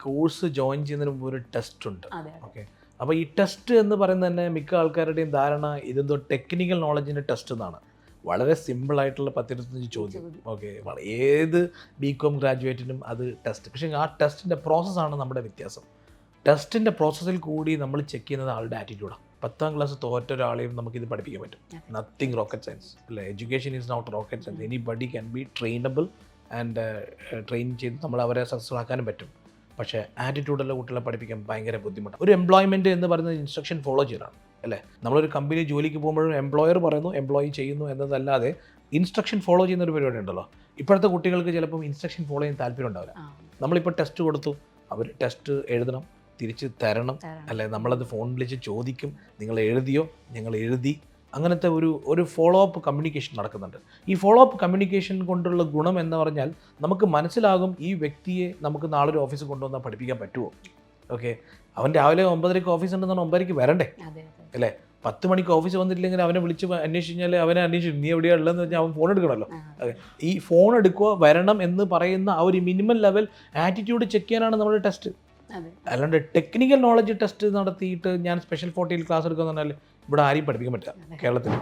Course join ചെയ്യുന്നതിന് മുമ്പ് ഒരു ടെസ്റ്റ് ഉണ്ട്. അതെ. ഓക്കെ, അപ്പോൾ ഈ ടെസ്റ്റ് എന്ന് പറയുന്നത് തന്നെ മിക്ക ആൾക്കാരുടെയും ധാരണ ഇതെന്തോ ടെക്നിക്കൽ നോളജിൻ്റെ ടെസ്റ്റ് എന്നാണ്. വളരെ സിമ്പിളായിട്ടുള്ള 10-25 ചോദ്യം. ഓക്കെ, ഏത് ബികോം ഗ്രാജുവേറ്റിനും അത് ടെസ്റ്റ്. പക്ഷേ ആ ടെസ്റ്റിൻ്റെ പ്രോസസ്സാണ് നമ്മുടെ വ്യത്യാസം. ടെസ്റ്റിൻ്റെ പ്രോസസ്സിൽ കൂടി നമ്മൾ ചെക്ക് ചെയ്യുന്നത് ആളുടെ ആറ്റിറ്റ്യൂഡാണ്. 10ാം ക്ലാസ് തോറ്റ ഒരാളെയും നമുക്കിത് പഠിപ്പിക്കാൻ പറ്റും. നത്തിങ് റോക്കറ്റ് സയൻസ് അല്ലേ. Education is not rocket science. Anybody can be trainable and train ചെയ്ത് നമ്മൾ അവരെ സക്സസ് ആക്കാനും പറ്റും. പക്ഷേ ആറ്റിറ്റ്യൂഡുള്ള കുട്ടികളെ പഠിപ്പിക്കാൻ ഭയങ്കര ബുദ്ധിമുട്ടാണ്. ഒരു എംപ്ലോയ്മെൻറ്റ് എന്ന് പറയുന്നത് ഇൻസ്ട്രക്ഷൻ ഫോളോ ചെയ്യലാണ് അല്ലേ. നമ്മളൊരു കമ്പനി ജോലിക്ക് പോകുമ്പോഴും എംപ്ലോയർ പറയുന്നു, എംപ്ലോയി ചെയ്യുന്നു എന്നതല്ലാതെ ഇൻസ്ട്രക്ഷൻ ഫോളോ ചെയ്യുന്ന ഒരു പരിപാടി ഉണ്ടല്ലോ. ഇപ്പോഴത്തെ കുട്ടികൾക്ക് ചിലപ്പം ഇൻസ്ട്രക്ഷൻ ഫോളോ ചെയ്യാൻ താല്പര്യം ഉണ്ടാവില്ല. നമ്മളിപ്പോൾ ടെസ്റ്റ് കൊടുത്തു, അവർ ടെസ്റ്റ് എഴുതണം, തിരിച്ച് തരണം അല്ലേ. നമ്മളത് ഫോൺ വിളിച്ച് ചോദിക്കും, നിങ്ങൾ എഴുതിയോ, ഞങ്ങൾ എഴുതി. അങ്ങനത്തെ ഒരു ഫോളോ അപ്പ് കമ്മ്യൂണിക്കേഷൻ നടക്കുന്നുണ്ട്. ഈ ഫോളോ അപ്പ് കമ്മ്യൂണിക്കേഷൻ കൊണ്ടുള്ള ഗുണം എന്ന് പറഞ്ഞാൽ നമുക്ക് മനസ്സിലാകും ഈ വ്യക്തിയെ നമുക്ക് നാളെ ഒരു ഓഫീസിൽ കൊണ്ടുവന്നാൽ പഠിപ്പിക്കാൻ പറ്റുമോ. ഓക്കെ, അവൻ രാവിലെ 9:30 ഓഫീസ് ഉണ്ടെന്നാണ് 9:30 വരണ്ടേ അല്ലേ. 10 മണിക്ക് ഓഫീസ് വന്നിട്ടില്ലെങ്കിൽ അവനെ വിളിച്ച് അന്വേഷിച്ച് കഴിഞ്ഞാൽ അവനെ അന്വേഷിച്ചു നീ എവിടെയാണ് ഉള്ളതെന്ന് വെച്ചാൽ അവൻ ഫോൺ എടുക്കണമല്ലോ. ഈ ഫോൺ എടുക്കുക, വരണം എന്ന് പറയുന്ന ആ ഒരു മിനിമം ലെവൽ ആറ്റിറ്റ്യൂഡ് ചെക്ക് ചെയ്യാനാണ് നമ്മുടെ ടെസ്റ്റ്. അല്ലാണ്ട് ടെക്നിക്കൽ നോളജ് ടെസ്റ്റ് നടത്തിയിട്ട് ഞാൻ സ്പെഷ്യൽ 40 ക്ലാസ് എടുക്കുക എന്ന് പറഞ്ഞാൽ ഇവിടെ ആരെയും പഠിപ്പിക്കാൻ പറ്റില്ല കേരളത്തിൽ.